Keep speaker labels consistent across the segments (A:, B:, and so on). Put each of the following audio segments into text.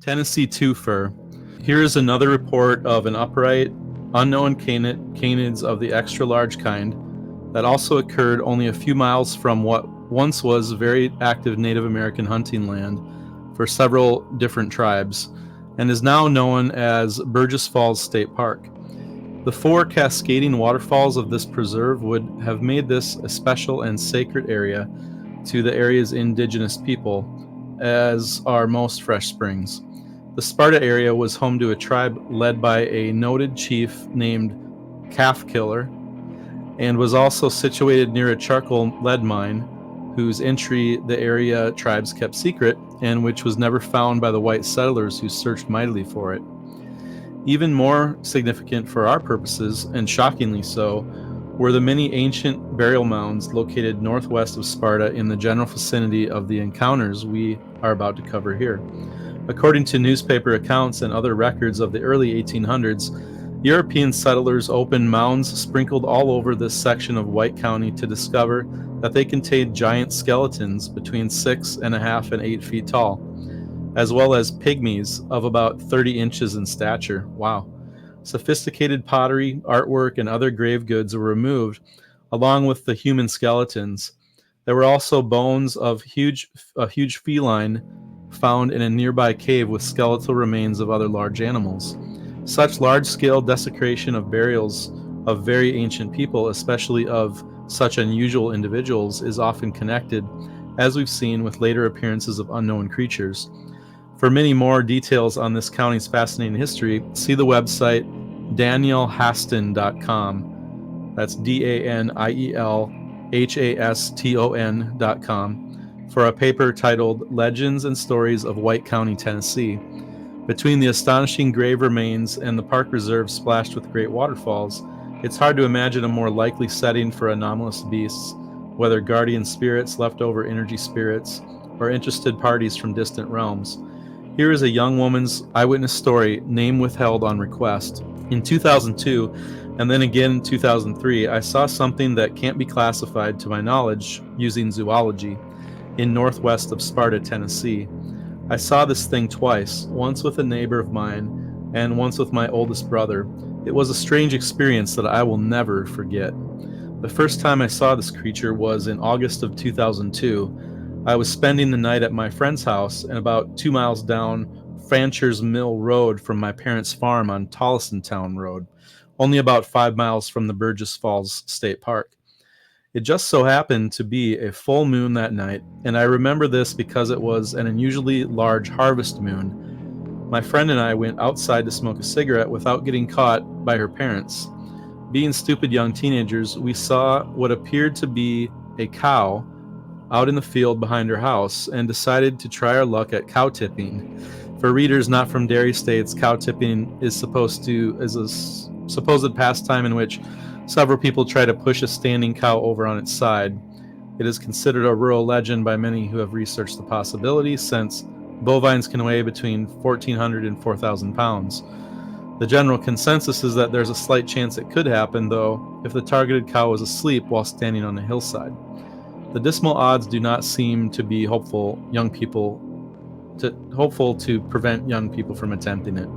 A: Tennessee twofer. Here is another report of an upright, unknown canids of the extra-large kind that also occurred only a few miles from what once was very active Native American hunting land for several different tribes, and is now known as Burgess Falls State Park. The 4 cascading waterfalls of this preserve would have made this a special and sacred area to the area's indigenous people, as are most fresh springs. The Sparta area was home to a tribe led by a noted chief named Calf Killer, and was also situated near a charcoal lead mine whose entry the area tribes kept secret, and which was never found by the white settlers who searched mightily for it. Even more significant for our purposes, and shockingly so, were the many ancient burial mounds located northwest of Sparta in the general vicinity of the encounters we are about to cover here. According to newspaper accounts and other records of the early 1800s, European settlers opened mounds sprinkled all over this section of White County to discover that they contained giant skeletons between 6.5 and 8 feet tall, as well as pygmies of about 30 inches in stature. Wow. Sophisticated pottery, artwork, and other grave goods were removed, along with the human skeletons. There were also bones of a huge feline found in a nearby cave with skeletal remains of other large animals. Such large-scale desecration of burials of very ancient people, especially of such unusual individuals, is often connected, as we've seen, with later appearances of unknown creatures. For many more details on this county's fascinating history, see the website danielhaston.com. That's DANIELHASTON.com for a paper titled Legends and Stories of White County, Tennessee. Between the astonishing grave remains and the park reserve splashed with great waterfalls, it's hard to imagine a more likely setting for anomalous beasts, whether guardian spirits, leftover energy spirits, or interested parties from distant realms. Here is a young woman's eyewitness story, name withheld on request. In 2002, and then again in 2003, I saw something that can't be classified to my knowledge using zoology in northwest of Sparta, Tennessee. I saw this thing twice, once with a neighbor of mine and once with my oldest brother. It was a strange experience that I will never forget. The first time I saw this creature was in August of 2002. I was spending the night at my friend's house and about 2 miles down Fancher's Mill Road from my parents' farm on Tollisontown Road, only about 5 miles from the Burgess Falls State Park. It just so happened to be a full moon that night, and I remember this because it was an unusually large harvest moon. My friend and I went outside to smoke a cigarette without getting caught by her parents. Being stupid young teenagers, we saw what appeared to be a cow out in the field behind her house and decided to try our luck at cow tipping. For readers not from dairy states, cow tipping is a supposed pastime in which several people try to push a standing cow over on its side. It is considered a rural legend by many who have researched the possibility, since bovines can weigh between 1,400 and 4,000 pounds. The general consensus is that there's a slight chance it could happen, though, if the targeted cow was asleep while standing on a hillside. The dismal odds do not seem to be hopeful to prevent young people from attempting it.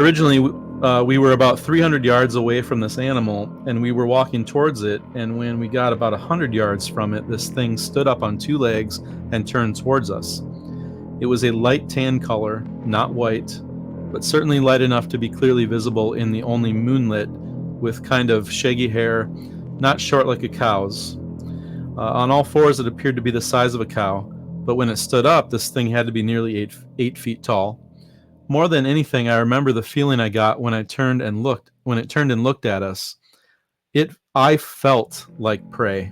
A: Originally, we were about 300 yards away from this animal, and we were walking towards it, and when we got about 100 yards from it, this thing stood up on 2 legs and turned towards us. It was a light tan color, not white, but certainly light enough to be clearly visible in the only moonlit, with kind of shaggy hair, not short like a cow's. On all fours, it appeared to be the size of a cow, but when it stood up, this thing had to be nearly 8 feet tall. More than anything, I remember the feeling I got when it turned and looked at us. I felt like prey.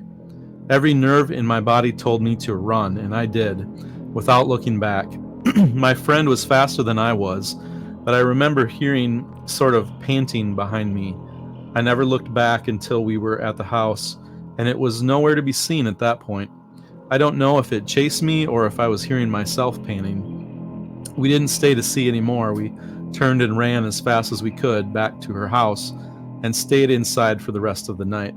A: Every nerve in my body told me to run, and I did, without looking back. My friend was faster than I was, but I remember hearing sort of panting behind me. I never looked back until we were at the house, and it was nowhere to be seen at that point. I don't know if it chased me or if I was hearing myself panting. We didn't stay to see anymore. We turned and ran as fast as we could back to her house and stayed inside for the rest of the night.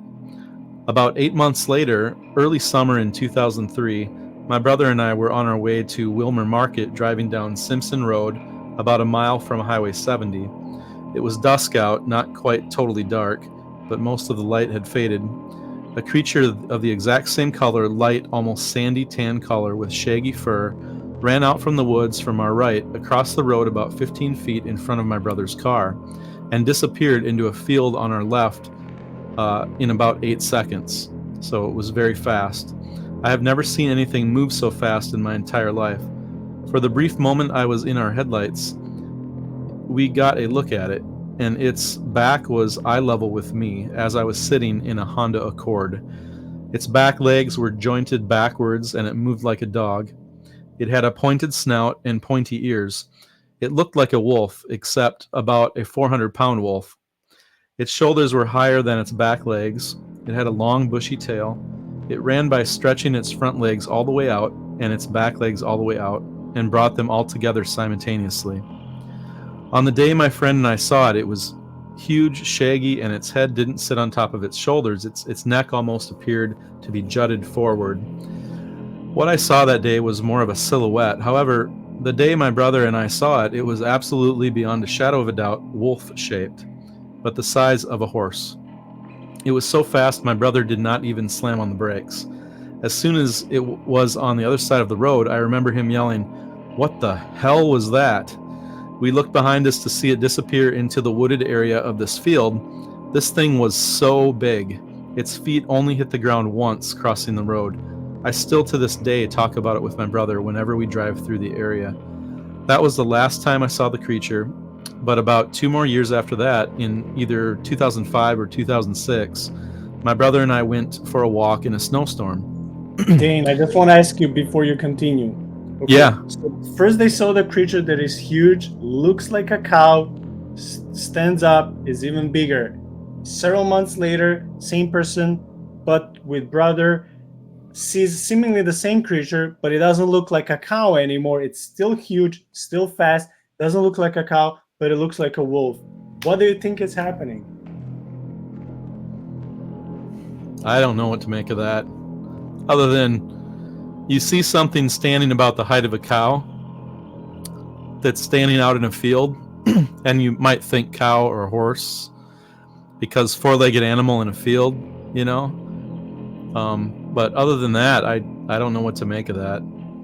A: About 8 months later, early summer in 2003, My brother and I were on our way to Wilmer Market, driving down Simpson Road, about a mile from Highway 70. It was dusk out, not quite totally dark, but most of the light had faded. A creature of the exact same color, light, almost sandy tan color with shaggy fur, ran out from the woods from our right, across the road about 15 feet in front of my brother's car, and disappeared into a field on our left in about 8 seconds. So it was very fast. I have never seen anything move so fast in my entire life. For the brief moment I was in our headlights, we got a look at it, and its back was eye level with me as I was sitting in a Honda Accord. Its back legs were jointed backwards, and it moved like a dog. It had a pointed snout and pointy ears. It looked like a wolf, except about a 400-pound wolf. Its shoulders were higher than its back legs. It had a long, bushy tail. It ran by stretching its front legs all the way out and its back legs all the way out, and brought them all together simultaneously. On the day my friend and I saw it, it was huge, shaggy, and its head didn't sit on top of its shoulders. Its neck almost appeared to be jutted forward. What I saw that day was more of a silhouette. However, the day my brother and I saw it, it was absolutely beyond a shadow of a doubt wolf-shaped, but the size of a horse. It was so fast my brother did not even slam on the brakes. As soon as it was on the other side of the road, I remember him yelling, "What the hell was that?" We looked behind us to see it disappear into the wooded area of this field. This thing was so big. Its feet only hit the ground once crossing the road. I still to this day talk about it with my brother whenever we drive through the area. That was the last time I saw the creature, but about 2 more years after that, in either 2005 or 2006, my brother and I went for a walk in a snowstorm.
B: Dane, I just want to ask you before you continue. Okay.
A: Yeah.
B: So first they saw the creature that is huge, looks like a cow, stands up, is even bigger. Several months later, same person, but with brother, sees seemingly the same creature, but it doesn't look like a cow anymore. It's still huge, still fast, doesn't look like a cow, but it looks like a wolf. What do you think is happening?
A: I don't know what to make of that. Other than you see something standing about the height of a cow that's standing out in a field, and you might think cow or horse because four-legged animal in a field, you know. But other than that, I don't know what to make of that.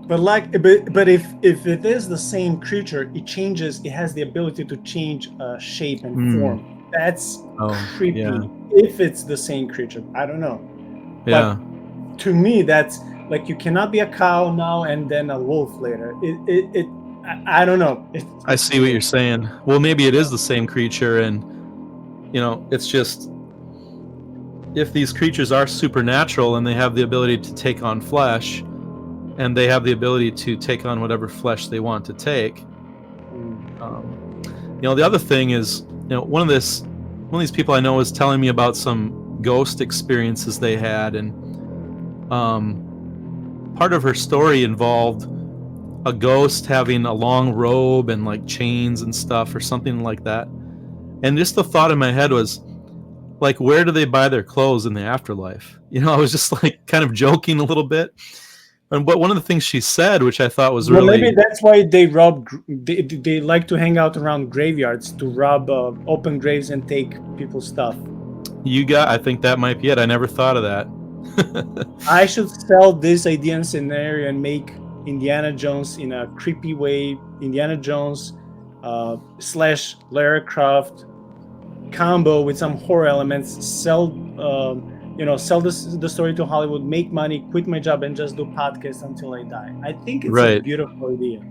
B: But if it is the same creature, it changes. It has the ability to change shape and form. That's creepy.
A: Yeah.
B: If it's the same creature, I don't know.
A: Yeah.
B: But to me, that's like you cannot be a cow now and then a wolf later. I don't know.
A: I see what you're saying. Well, maybe it is the same creature, and you know, it's just if these creatures are supernatural and they have the ability to take on flesh, and they have the ability to take on whatever flesh they want to take. You know, the other thing is, you know, one of these people I know is telling me about some ghost experiences they had, and part of her story involved a ghost having a long robe and like chains and stuff or something like that. And just the thought in my head was, like, where do they buy their clothes in the afterlife? You know, I was just like kind of joking a little bit. But one of the things she said, which I thought was really...
B: maybe that's why they rob. They like to hang out around graveyards to rob open graves and take people's stuff.
A: I think that might be it. I never thought of that.
B: I should sell this idea and scenario and make Indiana Jones in a creepy way. Indiana Jones / Lara Croft combo with some horror elements. Sell the story to Hollywood, make money, quit my job, and just do podcasts until I die. I think it's a beautiful idea.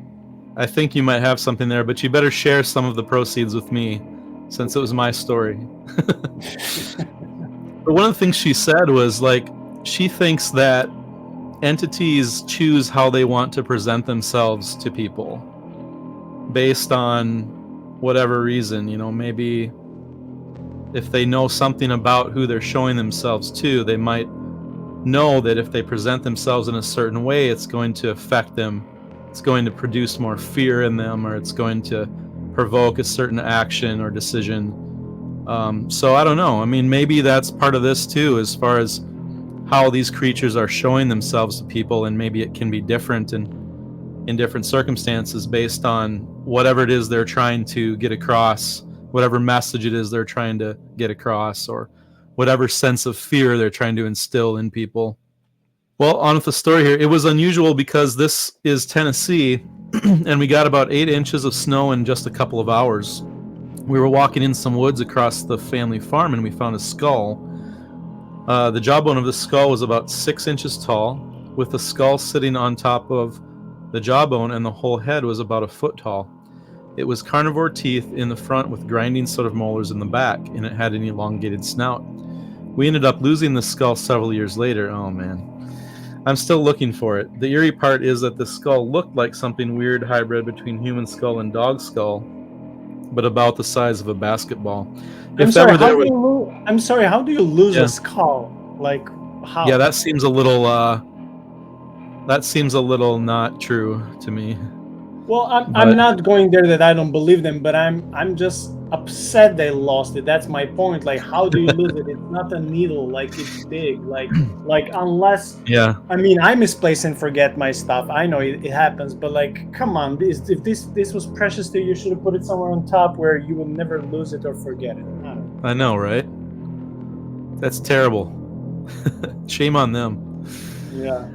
A: I think you might have something there, but you better share some of the proceeds with me, since it was my story. But one of the things she said was, like, she thinks that entities choose how they want to present themselves to people based on whatever reason. You know, maybe if they know something about who they're showing themselves to, they might know that if they present themselves in a certain way, it's going to affect them. It's going to produce more fear in them, or it's going to provoke a certain action or decision. So I don't know. I mean, maybe that's part of this too, as far as how these creatures are showing themselves to people, and maybe it can be different in different circumstances based on whatever it is they're trying to get across, whatever message it is they're trying to get across, or whatever sense of fear they're trying to instill in people. Well, on with the story here. It was unusual because this is Tennessee, and we got about 8 inches of snow in just a couple of hours. We were walking in some woods across the family farm, and we found a skull. The jawbone of the skull was about 6 inches tall, with the skull sitting on top of the jawbone, and the whole head was about a foot tall. It was carnivore teeth in the front with grinding sort of molars in the back, and it had an elongated snout. We ended up losing the skull several years later. Oh man. I'm still looking for it. The eerie part is that the skull looked like something weird hybrid between human skull and dog skull, but about the size of a basketball.
B: I'm sorry, how do you lose
A: Yeah.
B: a skull? Like, how?
A: Yeah, that seems a little not true to me.
B: Well,
A: But-
B: I'm not going there that I don't believe them, but I'm just upset they lost it. That's my point. Like, how do you lose it? It's not a needle. Like, it's big. Like unless
A: Yeah.
B: I mean, I misplace and forget my stuff. I know it happens, but like, come on, if this was precious to you, you should have put it somewhere on top where you would never lose it or forget it. I don't know.
A: I know, right? That's terrible. Shame on them.
B: Yeah.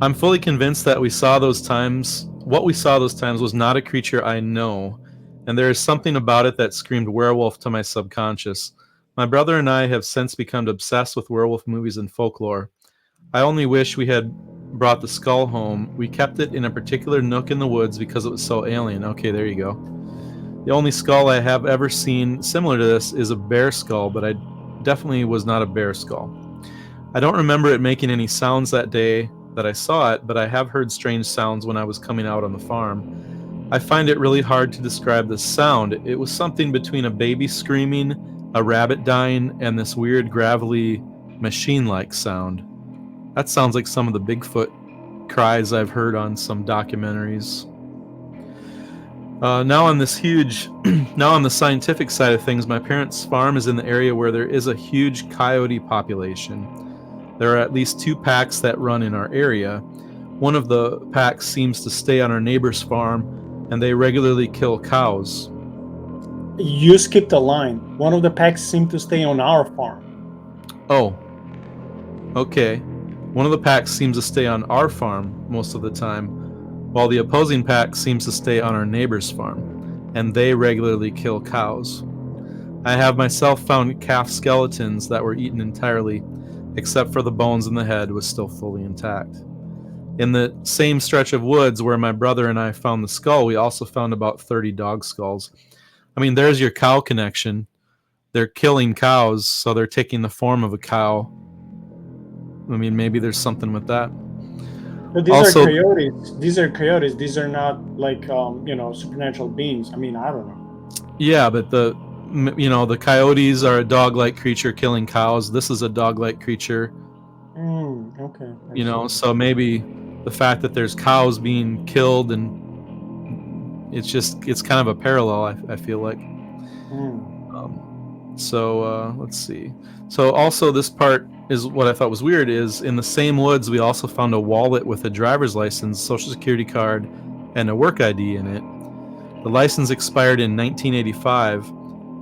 A: I'm fully convinced that what we saw those times was not a creature I know, and there is something about it that screamed werewolf to my subconscious. My brother and I have since become obsessed with werewolf movies and folklore. I only wish we had brought the skull home. We kept it in a particular nook in the woods because it was so alien. Okay, there you go. The only skull I have ever seen similar to this is a bear skull, but I definitely was not a bear skull. I don't remember it making any sounds that day that I saw it, but I have heard strange sounds when I was coming out on the farm. I find it really hard to describe the sound. It was something between a baby screaming, a rabbit dying, and this weird gravelly machine-like sound. That sounds like some of the Bigfoot cries I've heard on some documentaries. Now on the scientific side of things, my parents' farm is in the area where there is a huge coyote population. There are at least 2 packs that run in our area. One of the packs seems to stay on our neighbor's farm, and they regularly kill cows.
B: You skipped a line. One of the packs seem to stay on our farm.
A: Oh, okay. One of the packs seems to stay on our farm most of the time, while the opposing pack seems to stay on our neighbor's farm, and they regularly kill cows. I have myself found calf skeletons that were eaten entirely, except for the bones and the head was still fully intact. In the same stretch of woods where my brother and I found the skull, we also found about 30 dog skulls. I mean, there's your cow connection. They're killing cows, so they're taking the form of a cow. I mean, maybe there's something with that.
B: But these
A: Also-
B: are coyotes. These are coyotes. These are not like supernatural beings. I mean, I don't know.
A: Yeah, but the coyotes are a dog-like creature killing cows. This is a dog-like creature,
B: Okay.
A: so maybe the fact that there's cows being killed, and it's kind of a parallel, I feel like. Let's see. So also this part is what I thought was weird is in the same woods we also found a wallet with a driver's license, social security card, and a work ID in it. The license expired in 1985.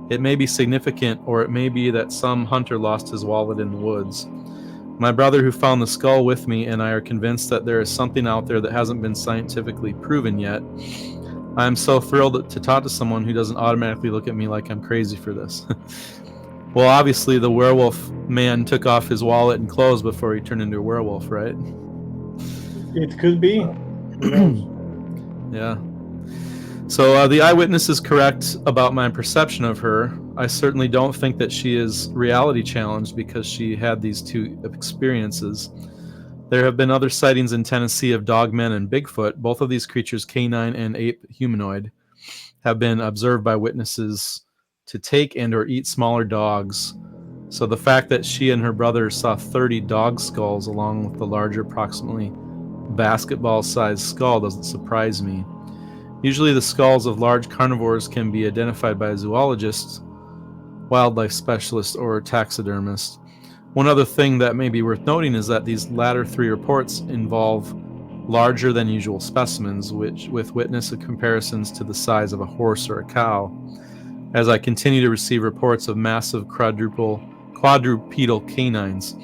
A: It may be significant, or it may be that some hunter lost his wallet in the woods. My brother, who found the skull with me, and I are convinced that there is something out there that hasn't been scientifically proven yet. I am so thrilled to talk to someone who doesn't automatically look at me like I'm crazy for this. Well, obviously the werewolf man took off his wallet and clothes before he turned into a werewolf, right?
B: It could be. Who knows?
A: Yeah. So the eyewitness is correct about my perception of her. I certainly don't think that she is reality challenged because she had these 2 experiences. There have been other sightings in Tennessee of dogmen and Bigfoot. Both of these creatures, canine and ape humanoid, have been observed by witnesses to take and or eat smaller dogs. So the fact that she and her brother saw 30 dog skulls along with the larger, approximately basketball-sized skull doesn't surprise me. Usually the skulls of large carnivores can be identified by a zoologist, wildlife specialist, or taxidermist. One other thing that may be worth noting is that these latter 3 reports involve larger than usual specimens, which with witness comparisons to the size of a horse or a cow. As I continue to receive reports of massive quadrupedal canines,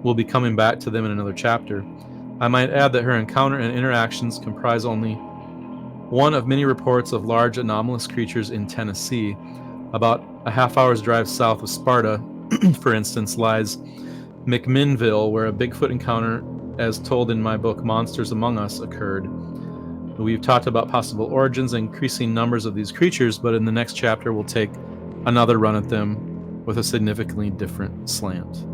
A: we'll be coming back to them in another chapter. I might add that her encounter and interactions comprise only one of many reports of large anomalous creatures in Tennessee. About a half-hour's drive south of Sparta, for instance, lies McMinnville, where a Bigfoot encounter, as told in my book Monsters Among Us, occurred. We've talked about possible origins and increasing numbers of these creatures, but in the next chapter we'll take another run at them with a significantly different slant.